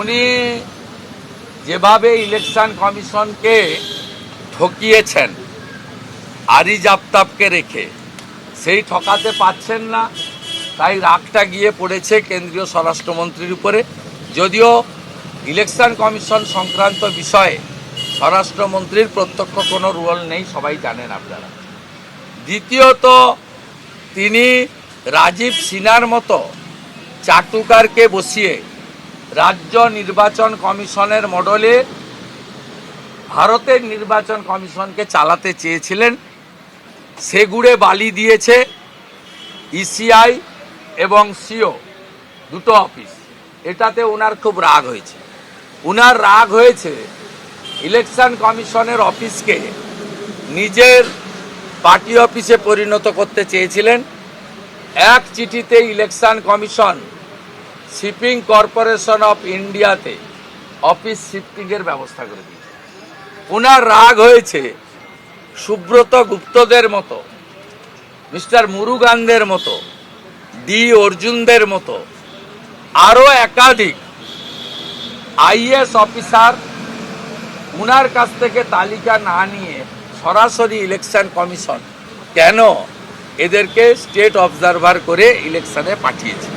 উনি যেভাবে ইলেকশন কমিশনকে ঠকিয়েছেন আরিজ আফতাবকে রেখে, সেই ঠকাতে পারছেন না, তাই রাগটা গিয়ে পড়েছে কেন্দ্রীয় স্বরাষ্ট্রমন্ত্রীর উপরে। যদিও ইলেকশন কমিশন সংক্রান্ত বিষয়ে স্বরাষ্ট্রমন্ত্রীর প্রত্যক্ষ কোনো রোল নেই, সবাই জানেন আপনারা। দ্বিতীয়ত, তিনি রাজীব সিনহার মতো চাটুকারকে বসিয়ে রাজ্য নির্বাচন কমিশনের মডেলে ভারতের নির্বাচন কমিশনকে চালাতে চেয়েছিলেন। সেগুড়ে বালি দিয়েছে ইসিআই এবং সিও, দুটো অফিস। এটাতে ওনার খুব রাগ হয়েছে। ওনার রাগ হয়েছে ইলেকশন কমিশনের অফিসকে নিজের পার্টি অফিসে পরিণত করতে চেয়েছিলেন। এক চিঠিতে election commission shipping corporation of ইন্ডিয়াতে অফিস শিফটিংয়ের ব্যবস্থা করে দিয়েছে। ওনার রাগ হয়েছে সুব্রত গুপ্তদের মতো, মিস্টার মুরুগানদের মতো, ডি অর্জুনদের মতো আরও একাধিক আইএস অফিসার উনার কাছ থেকে তালিকা না নিয়ে সরাসরি ইলেকশন কমিশন কেন এদেরকে স্টেট অবজারভার করে ইলেকশনে পাঠিয়েছে।